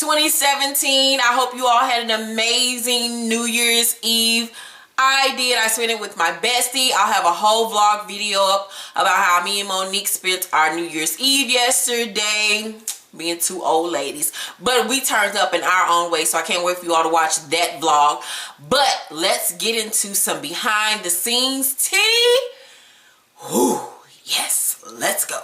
2017. I hope you all had an amazing New Year's Eve. I did. I spent it with my bestie. I'll have a whole vlog video up about how me and Monique spent our New Year's Eve yesterday, being two old ladies. But we turned up in our own way, so I can't wait for you all to watch that vlog. But let's get into some behind the scenes tea. Whew, yes, let's go.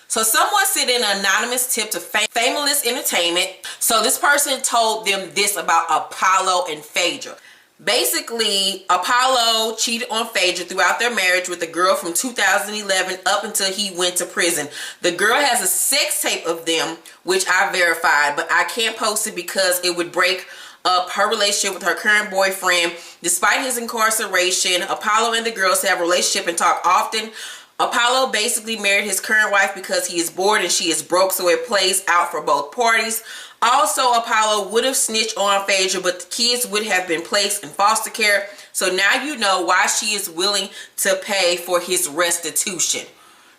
So someone sent in an anonymous tip to Famous Entertainment. So this person told them this about Apollo and Phaedra. Basically, Apollo cheated on Phaedra throughout their marriage with a girl from 2011 up until he went to prison. The girl has a sex tape of them, which I verified, but I can't post it because it would break up her relationship with her current boyfriend. Despite his incarceration, Apollo and the girls have a relationship and talk often. Apollo basically married his current wife because he is bored and she is broke, so it plays out for both parties. Also, Apollo would have snitched on Phaedra, but the kids would have been placed in foster care. So now you know why she is willing to pay for his restitution.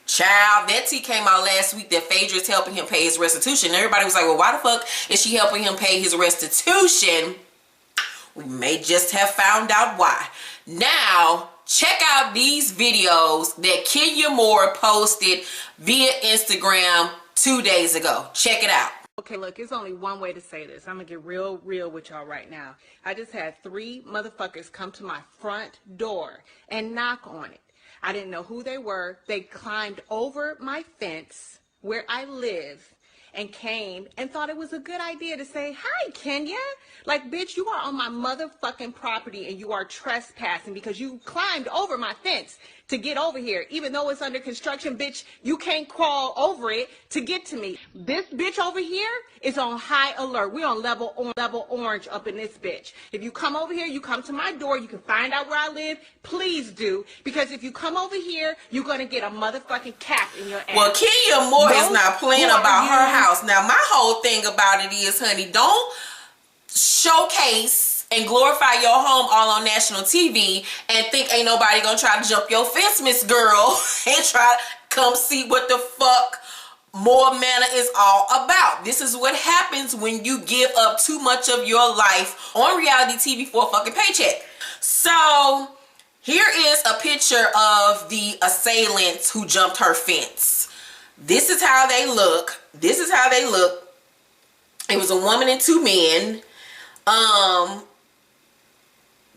Child, that tea came out last week that Phaedra is helping him pay his restitution. Everybody was like, well, why the fuck is she helping him pay his restitution? We may just have found out why. Now, check out these videos that Kenya Moore posted via Instagram 2 days ago. Check it out. Okay, look, it's only one way to say this. I'm gonna get real with y'all right now. I just had 3 motherfuckers come to my front door and knock on it. I didn't know who they were. They climbed over my fence where I live and came and thought it was a good idea to say, hi, Kenya. Like, bitch, you are on my motherfucking property and you are trespassing because you climbed over my fence to get over here. Even though it's under construction, bitch, you can't crawl over it to get to me. This bitch over here is on high alert. We're on level orange up in this bitch. If you come over here, you come to my door, you can find out where I live. Please do. Because if you come over here, you're going to get a motherfucking cap in your ass. Well, Kenya Moore is not playing about her house. Now, my whole thing about it is, honey, don't showcase and glorify your home all on national TV and think ain't nobody gonna try to jump your fence, Miss Girl, and try to come see what the fuck Moore Manor is all about. This is what happens when you give up too much of your life on reality TV for a fucking paycheck. So here is a picture of the assailants who jumped her fence. This is how they look. This is how they look. It was a woman and 2 men.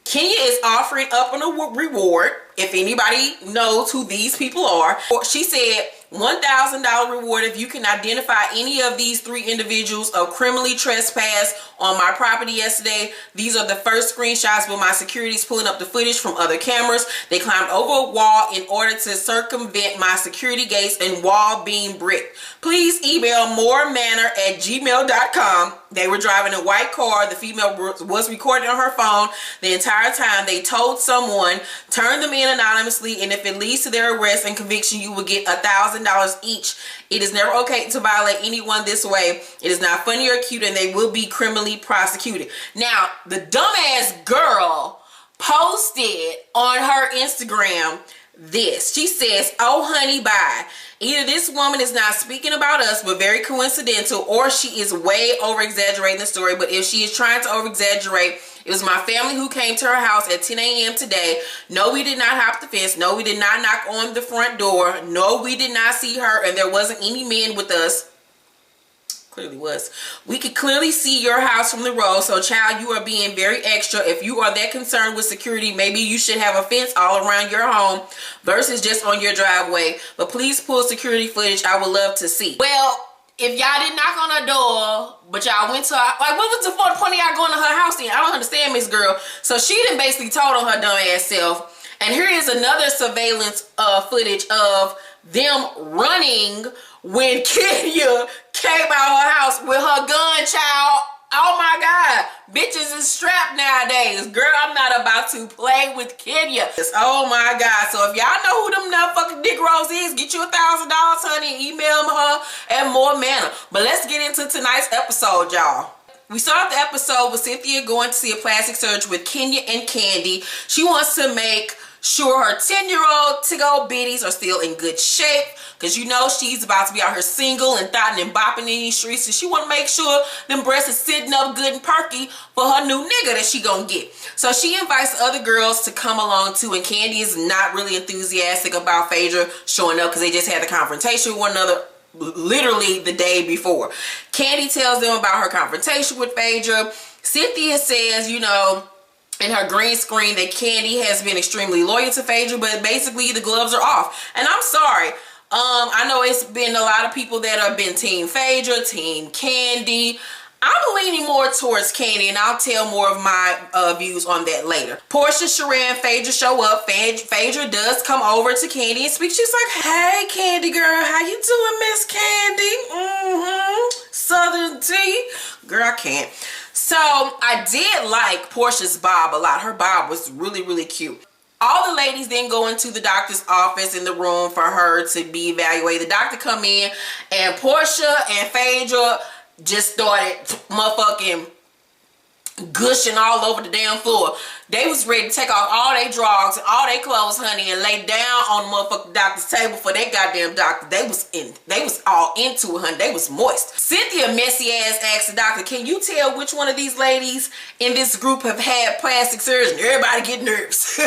Kenya is offering up a reward if anybody knows who these people are. She said $1,000 reward if you can identify any of these 3 individuals of criminally trespassed on my property yesterday. These are the first screenshots with my security's pulling up the footage from other cameras. They climbed over a wall in order to circumvent my security gates and wall being bricked. Please email moremanor@gmail.com. They were driving a white car. The female was recorded on her phone the entire time. They told someone, turn them in anonymously, and if it leads to their arrest and conviction, you will get $1,000 each. It is never okay to violate anyone this way. It is not funny or cute, and they will be criminally prosecuted. Now, the dumbass girl posted on her Instagram this. She says, oh honey, bye. Either this woman is not speaking about us, but very coincidental, or she is way over exaggerating the story. But if she is trying to over exaggerate, it was my family who came to her house at 10 a.m. today. No, we did not hop the fence. No, we did not knock on the front door. No, we did not see her, and there wasn't any men with us. Clearly was. We could clearly see your house from the road. So child, you are being very extra. If you are that concerned with security, maybe you should have a fence all around your home versus just on your driveway. But please pull security footage. I would love to see. Well, if y'all didn't knock on her door, but y'all went to her, like, what was the point of y'all going to her house then? I don't understand, Miss Girl. So she done basically told on her dumb ass self. And here is another surveillance footage of them running when Kenya came out her house with her gun, child. Oh my God, bitches is strapped nowadays. Girl, I'm not about to play with Kenya. Oh my God. So if y'all know who them motherfucking dick rolls is, get you $1,000, honey, and email her at More Manor. But let's get into tonight's episode, y'all. We start the episode with Cynthia going to see a plastic surgeon with Kenya and Kandi. She wants to make Sure, her 10-year-old to-go biddies are still in good shape, because you know she's about to be out here single and thotting and bopping in these streets, and she want to make sure them breasts is sitting up good and perky for her new nigga that she gonna get. So she invites other girls to come along too, and Kandi is not really enthusiastic about Phaedra showing up because they just had the confrontation with one another literally the day before. Kandi tells them about her confrontation with Phaedra. Cynthia says, you know, in her green screen that Kandi has been extremely loyal to Phaedra, but basically the gloves are off. And I'm sorry. I know it's been a lot of people that have been Team Phaedra, Team Kandi. I'm leaning more towards Kandi, and I'll tell more of my views on that later. Porsha, Sheree, and Phaedra show up. Phaedra does come over to Kandi and speak. She's like, hey, Kandi girl, how you doing, Miss Kandi? Southern tea. Girl, I can't. So I did like Porsha's bob a lot. Her bob was really, really cute. All the ladies then go into the doctor's office in the room for her to be evaluated. The doctor come in, and Porsha and Phaedra just started motherfucking gushing all over the damn floor. They was ready to take off all their drawers and all their clothes, honey, and lay down on the motherfucking doctor's table for that goddamn doctor. They was all into it, honey. They was moist. Cynthia, messy ass, asked the doctor, can you tell which one of these ladies in this group have had plastic surgery? Everybody get nervous.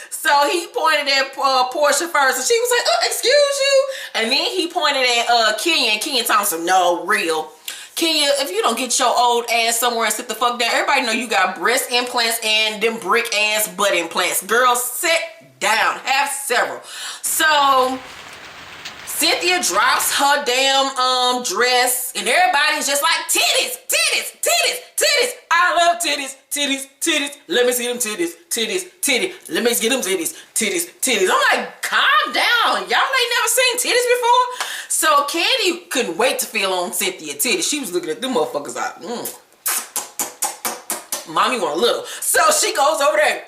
So he pointed at Porsha first, and she was like, excuse you? And then he pointed at Kenya, and Kenya Thompson, no, real. Kenya, if you don't get your old ass somewhere and sit the fuck down, everybody know you got breast implants and them brick ass butt implants. Girl, sit down. Have several. So Cynthia drops her damn dress, and everybody's just like, titties, titties, titties, titties. I love titties, titties, titties. Let me see them titties, titties, titties. Let me get them titties, titties, titties. I'm like, calm down. Y'all ain't never seen titties before? So Kandi couldn't wait to feel on Cynthia titties. She was looking at them motherfuckers like, mommy want a little. So she goes over there,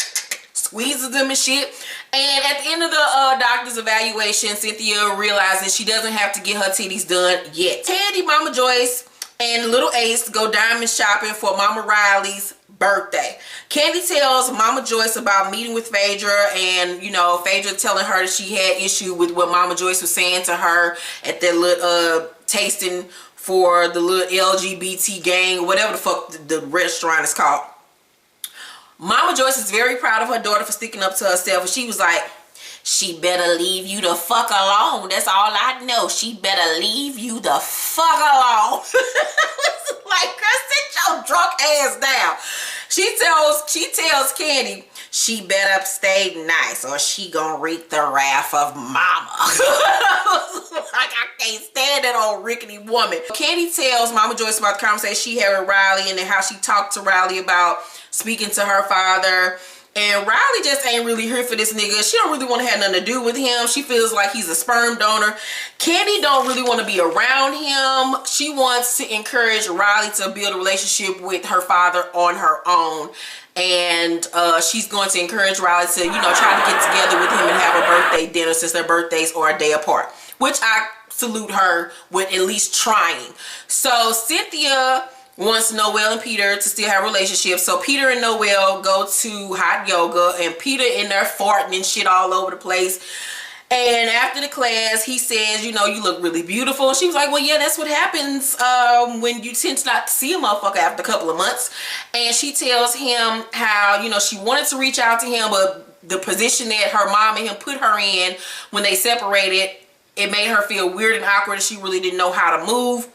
squeezes them and shit. And at the end of the doctor's evaluation, Cynthia realizes she doesn't have to get her titties done yet. Kandi, Mama Joyce, and little Ace go diamond shopping for Mama Riley's birthday. Kandi tells Mama Joyce about meeting with Phaedra, and you know, Phaedra telling her that she had issue with what Mama Joyce was saying to her at that little tasting for the little LGBT gang, whatever the fuck the restaurant is called. Mama Joyce is very proud of her daughter for sticking up to herself, and she was like, she better leave you the fuck alone. That's all I know. She better leave you the fuck alone. Like, girl, sit your drunk ass down. She tells Kandi she better stay nice or she gonna reap the wrath of mama. Like, I can't stand that old rickety woman. Kandi tells Mama Joyce about the conversation she had with Riley and then how she talked to Riley about speaking to her father. And Riley just ain't really here for this nigga. She don't really want to have nothing to do with him. She feels like he's a sperm donor. Kandi don't really want to be around him. She wants to encourage Riley to build a relationship with her father on her own. And she's going to encourage Riley to, you know, try to get together with him and have a birthday dinner since their birthdays are a day apart. Which I salute her with at least trying. So Cynthia wants Noel and Peter to still have relationships. So Peter and Noel go to hot yoga, and Peter in there farting and shit all over the place. And after the class, he says, you know, you look really beautiful. She was like, well, yeah, that's what happens when you tend not to see a motherfucker after a couple of months. And she tells him how, you know, she wanted to reach out to him, but the position that her mom and him put her in when they separated, it made her feel weird and awkward, and she really didn't know how to move.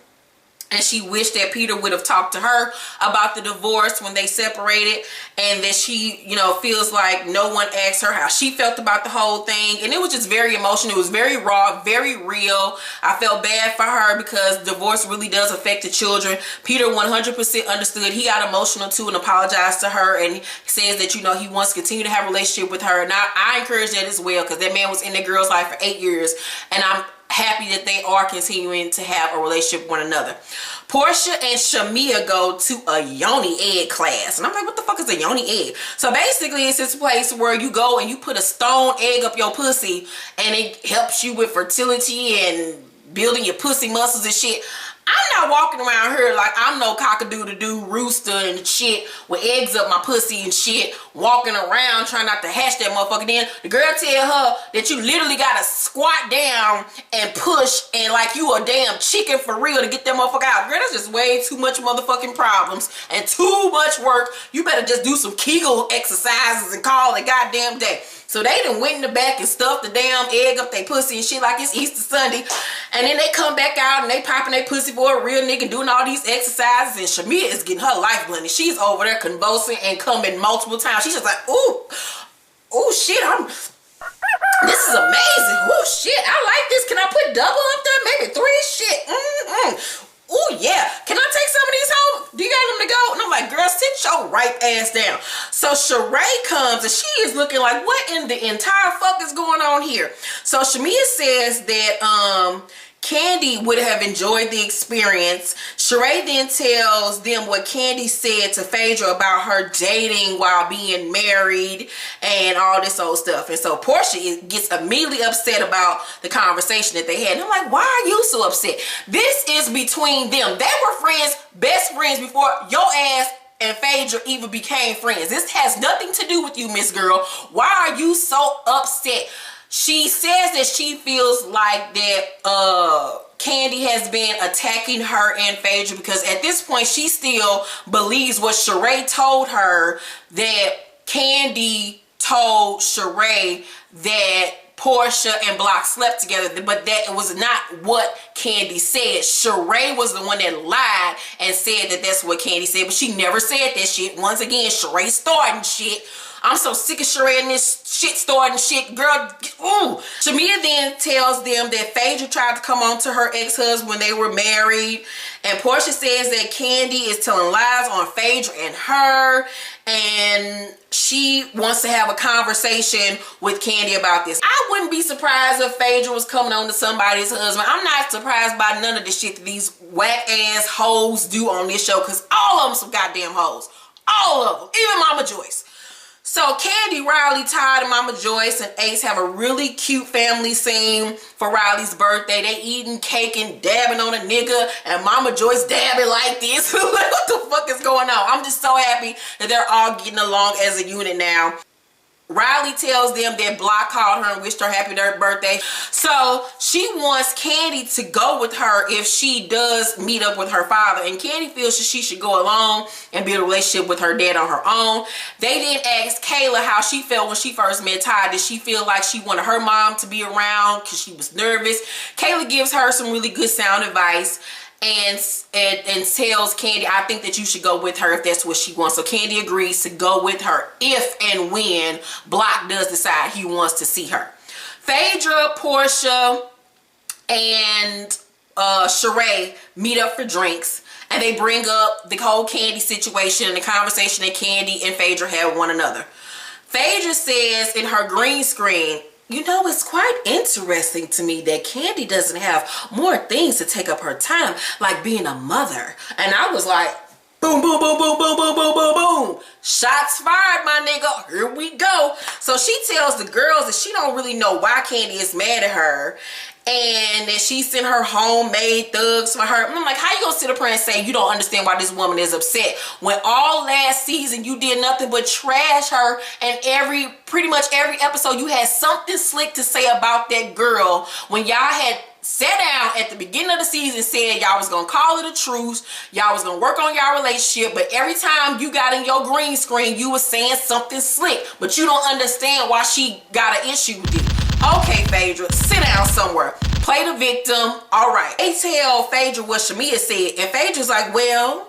And she wished that Peter would have talked to her about the divorce when they separated, and that she, you know, feels like no one asked her how she felt about the whole thing. And it was just very emotional. It was very raw, very real. I felt bad for her because divorce really does affect the children. Peter 100% understood. He got emotional too and apologized to her, and says that, you know, he wants to continue to have a relationship with her. And I encourage that as well, because that man was in that girl's life for 8 years, and I'm happy that they are continuing to have a relationship with one another. Porsha and Shamia go to a Yoni egg class, and I'm like, what the fuck is a Yoni egg? So basically it's this place where you go and you put a stone egg up your pussy, and it helps you with fertility and building your pussy muscles and shit. I'm not walking around here like I'm no cock-a-doodle-doo rooster and shit with eggs up my pussy and shit, walking around trying not to hash that motherfucker. Then the girl tell her that you literally gotta squat down and push and like you a damn chicken for real to get that motherfucker out. Girl, that's just way too much motherfucking problems and too much work. You better just do some Kegel exercises and call it goddamn day. So they done went in the back and stuffed the damn egg up they pussy and shit like it's Easter Sunday. And then they come back out and they popping their pussy for a real nigga doing all these exercises. And Shamia is getting her life blended. She's over there convulsing and coming multiple times. She's just like, ooh, shit, this is amazing. Ooh, shit, I like this. Can I put double up there? Maybe 3? Shit. Ooh, yeah. Can I take some of these home? Do you got them to go? And I'm like, girl, sit your ripe ass down. So Sheree comes and she is looking like, what in the entire fuck is going on here? So Shamia says that Kandi would have enjoyed the experience. Sheree then tells them what Kandi said to Phaedra about her dating while being married and all this old stuff. And so Porsha gets immediately upset about the conversation that they had. And I'm like, why are you so upset? This is between them. They were friends, best friends before your ass and Phaedra even became friends. This has nothing to do with you, Miss Girl. Why are you so upset? She says that she feels like that Kandi has been attacking her and Phaedra because at this point she still believes what Sheree told her, that Kandi told Sheree that Porsha and Block slept together, but that it was not what Kandi said. Sheree was the one that lied and said that that's what Kandi said, but she never said that shit. Once again, Sheree starting shit. I'm so sick of Sheree and this shit starting shit, girl. Ooh. Shamia then tells them that Phaedra tried to come on to her ex-husband when they were married. And Porsha says that Kandi is telling lies on Phaedra and her. And she wants to have a conversation with Kandi about this. I wouldn't be surprised if Phaedra was coming on to somebody's husband. I'm not surprised by none of the shit that these whack-ass hoes do on this show, because all of them some goddamn hoes. All of them. Even Mama Joyce. So Kandi, Riley, Todd, and Mama Joyce and Ace have a really cute family scene for Riley's birthday. They eating cake and dabbing on a nigga, and Mama Joyce dabbing like this. Like, what the fuck is going on? I'm just so happy that they're all getting along as a unit now. Riley tells them that Block called her and wished her happy birthday. So she wants Kandi to go with her if she does meet up with her father. And Kandi feels she should go along and build a relationship with her dad on her own. They then asked Kayla how she felt when she first met Todd. Did she feel like she wanted her mom to be around because she was nervous? Kayla gives her some really good sound advice and tells Kandi, I think that you should go with her if that's what she wants. So Kandi agrees to go with her if and when Block does decide he wants to see her. Phaedra, Porsha, and Sheree meet up for drinks, and they bring up the whole Kandi situation and the conversation that Kandi and Phaedra had with one another. Phaedra says in her green screen, you know, it's quite interesting to me that Kandi doesn't have more things to take up her time, like being a mother. And I was like, boom, boom, boom, boom, boom, boom, boom, boom, boom. Shots fired, my nigga. Here we go. So she tells the girls that she don't really know why Kandi is mad at her, and that she sent her homemade thugs for her. I'm like, how you gonna sit up here and say you don't understand why this woman is upset when all last season you did nothing but trash her, and pretty much every episode you had something slick to say about that girl when y'all had sat down at the beginning of the season, said y'all was gonna call it a truce, y'all was gonna work on y'all relationship, but every time you got in your green screen you was saying something slick, but you don't understand why she got an issue with it. Okay, Phaedra, sit down somewhere. Play the victim. All right. They tell Phaedra what Shamia said, and Phaedra's like, well,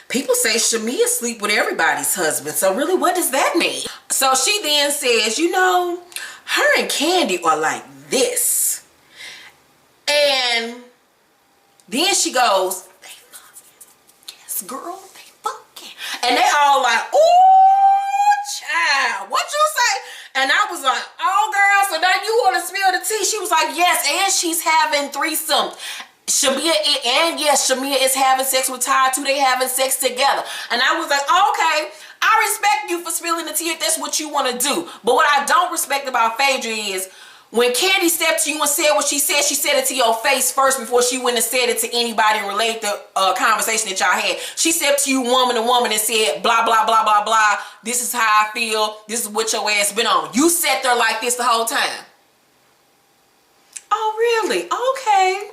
people say Shamia sleep with everybody's husband, so really what does that mean? So she then says, you know, her and Kandi are like this. And then she goes, they fucking. Yes, girl, they fucking. And they all like, ooh, child, what you say? And I was like, oh girl, so now you want to spill the tea? She was like, yes, and she's having threesome. Shamia is having sex with Todd too. They having sex together. And I was like, okay, I respect you for spilling the tea if that's what you want to do. But what I don't respect about Phaedra is, When Kandi stepped to you and said what she said it to your face first before she went and said it to anybody and relayed the conversation that y'all had. She stepped to you woman to woman and said, blah, blah, blah, blah, blah. This is how I feel. This is what your ass been on. You sat there like this the whole time. Oh, really? Okay.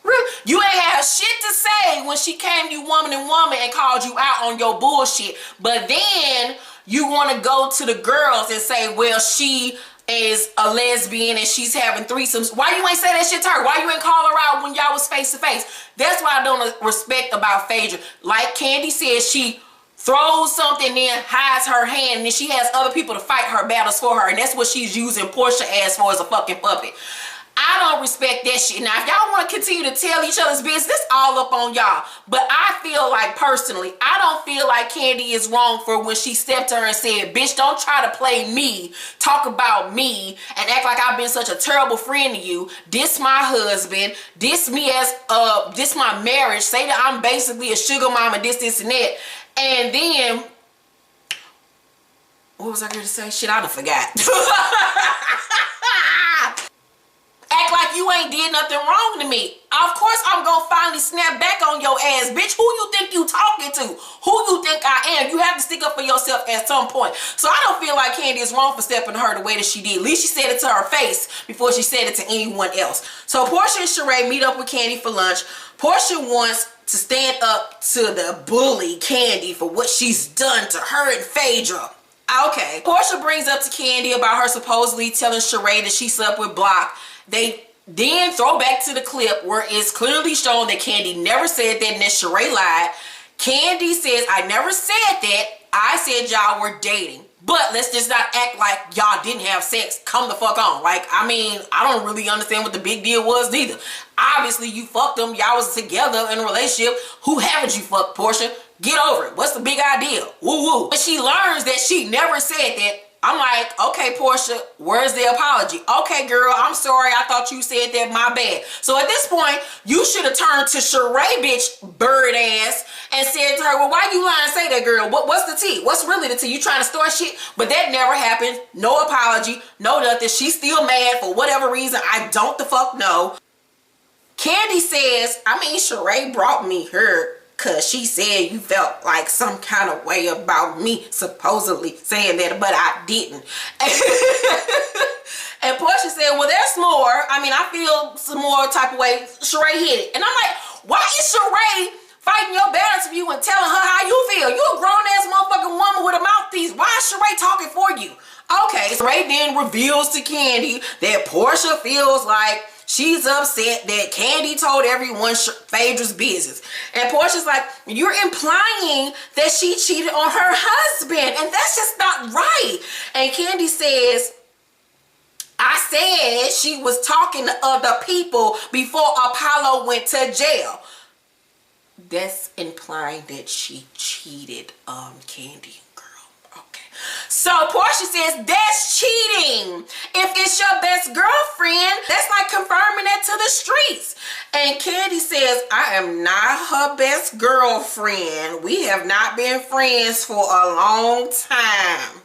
Really? You ain't had shit to say when she came to you woman and woman and called you out on your bullshit. But then you want to go to the girls and say, well, she is a lesbian and she's having threesomes. Why you ain't say that shit to her? Why you ain't call her out when y'all was face to face? That's what I don't respect about Phaedra. Like Kandi said, she throws something, then hides her hand, and then she has other people to fight her battles for her, and that's what she's using Porsha as for, as a fucking puppet. I don't respect that shit. Now, if y'all want to continue to tell each other's business, that's all up on y'all. But I feel like, personally, I don't feel like Kandi is wrong for when she stepped to her and said, bitch, don't try to play me, talk about me, and act like I've been such a terrible friend to you. This my husband. This me as, this my marriage. Say that I'm basically a sugar mama, this, and that. And then, what was I going to say? Shit, I done forgot. Act like you ain't did nothing wrong to me. Of course I'm gonna finally snap back on your ass, bitch. Who you think you talking to? Who you think I am? You have to stick up for yourself at some point. So I don't feel like Kandi is wrong for stepping to her the way that she did. At least she said it to her face before she said it to anyone else. So Porsha and Sheree meet up with Kandi for lunch. Porsha wants to stand up to the bully Kandi for what she's done to her and Phaedra. Okay. Porsha brings up to Kandi about her supposedly telling Sheree that she slept with Block. They then throw back to the clip where it's clearly shown that Kandi never said that and that Sheree lied. Kandi says, I never said that. I said y'all were dating. But let's just not act like y'all didn't have sex. Come the fuck on. Like, I mean, I don't really understand what the big deal was neither. Obviously, you fucked them. Y'all was together in a relationship. Who haven't you fucked, Porsha? Get over it. What's the big idea? Woo woo. But she learns that she never said that. I'm like, okay, Porsha, where's the apology? Okay, girl, I'm sorry. I thought you said that. My bad. So at this point, you should have turned to Sheree, bitch, bird ass, and said to her, well, why you lying and say that, girl? What's the tea? What's really the tea? You trying to start shit? But that never happened. No apology. No nothing. She's still mad for whatever reason. I don't the fuck know. Kandi says, I mean, Sheree brought me her because she said you felt like some kind of way about me supposedly saying that, but I didn't. And Porsha said, well, there's more. I mean, I feel some more type of way. Sheree hit it. And I'm like, why is Sheree fighting your battles for you and telling her how you feel? You a grown-ass motherfucking woman with a mouthpiece. Why is Sheree talking for you? Okay, Sheree then reveals to Kandi that Porsha feels like she's upset that Kandi told everyone Phaedra's business. And Porsha's like, you're implying that she cheated on her husband. And that's just not right. And Kandi says, I said she was talking to other people before Apollo went to jail. That's implying that she cheated on Kandi. So Porsha says that's cheating. If it's your best girlfriend, that's like confirming it to the streets. And Kandi says, I am not her best girlfriend. We have not been friends for a long time.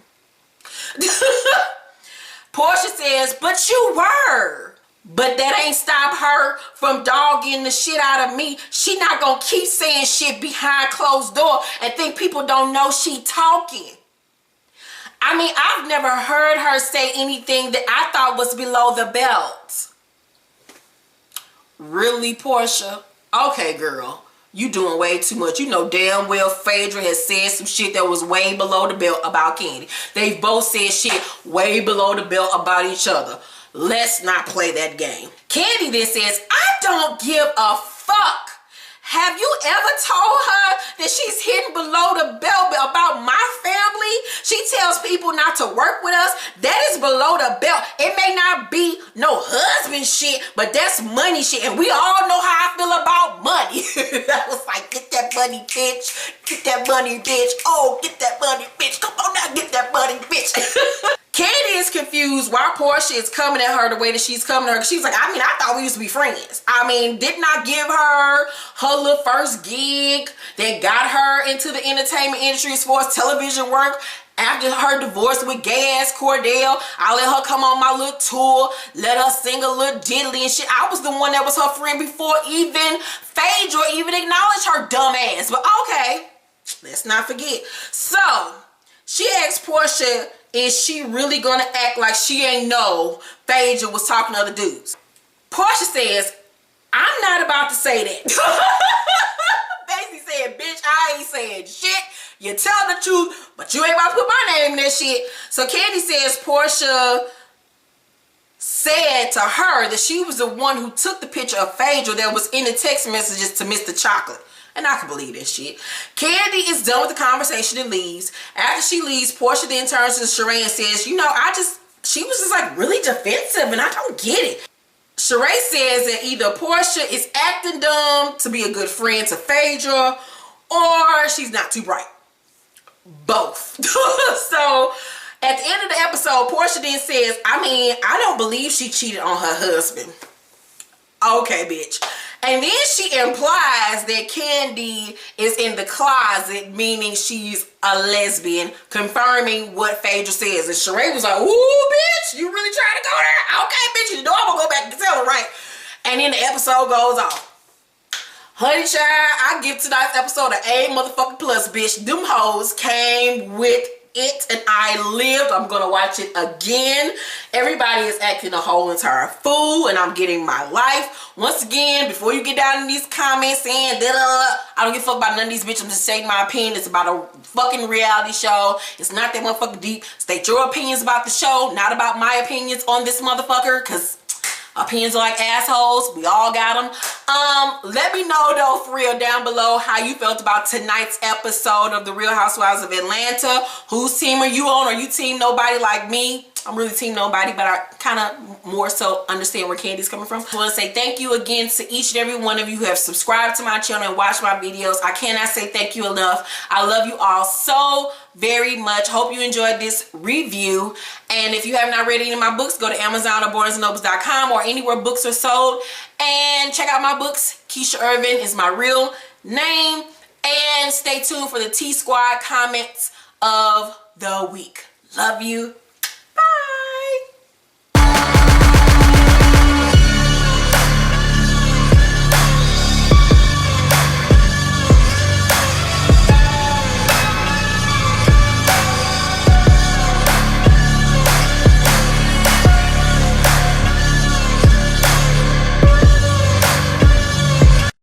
Porsha says, but you were. But that ain't stop her from dogging the shit out of me. She not gonna keep saying shit behind closed door and think people don't know she talking. I mean, I've never heard her say anything that I thought was below the belt. Really, Porsha? Okay, girl. You doing way too much. You know damn well Phaedra has said some shit that was way below the belt about Kandi. They've both said shit way below the belt about each other. Let's not play that game. Kandi then says, I don't give a fuck. Have you ever told her that she's hidden below the belt about my family? She tells people not to work with us. That is below the belt. It may not be no husband shit, but that's money shit. And we all know how I feel about money. I was like, get that money, bitch. Get that money, bitch. Oh, get that money, bitch. Come on now, get that money, bitch. Kandi is confused why Porsha is coming at her the way that she's coming at her. She's like, I mean, I thought we used to be friends. I mean, didn't I give her little first gig that got her into the entertainment industry as far as television work? After her divorce with gay-ass Cordell, I let her come on my little tour, let her sing a little diddly and shit. I was the one that was her friend before even Phaedra even acknowledged her dumb ass. But okay, let's not forget. So, she asked Porsha, is she really gonna act like she ain't know Phaedra was talking to other dudes? Porsha says, I'm not about to say that. Basically said, bitch, I ain't saying shit. You tell the truth, but you ain't about to put my name in that shit. So Kandi says Porsha said to her that she was the one who took the picture of Phaedra that was in the text messages to Mr. Chocolate. And I can believe that shit. Kandi is done with the conversation and leaves. After she leaves, Porsha then turns to Sheree and says, you know, she was just like really defensive and I don't get it. Sheree says that either Porsha is acting dumb to be a good friend to Phaedra or she's not too bright. Both. So at the end of the episode, Porsha then says, I mean, I don't believe she cheated on her husband. Okay, bitch. And then she implies that Kandi is in the closet, meaning she's a lesbian, confirming what Phaedra says. And Sheree was like, ooh, bitch, you really trying to go there? Okay, bitch, you know I'm gonna go back and tell her, right? And then the episode goes off. Honey child, I give tonight's episode an A motherfucking plus, bitch. Them hoes came with it and I lived. I'm gonna watch it again. Everybody is acting a whole entire fool and I'm getting my life. Once again, before you get down in these comments saying I don't give a fuck about none of these bitches. I'm just saying my opinion. It's about a fucking reality show. It's not that motherfucking deep. State your opinions about the show, not about my opinions on this motherfucker, because opinions are like assholes. We all got them. Let me know though, for real, down below how you felt about tonight's episode of The Real Housewives of Atlanta. Whose team are you on? Are you team nobody like me? I'm really team nobody, but I kind of more so understand where Kandi's coming from. I want to say thank you again to each and every one of you who have subscribed to my channel and watched my videos. I cannot say thank you enough. I love you all so very much. Hope you enjoyed this review. And if you have not read any of my books, go to Amazon or BarnesandNobles.com or anywhere books are sold and check out my books. Keisha Irvin is my real name. And stay tuned for the T Squad comments of the week. Love you.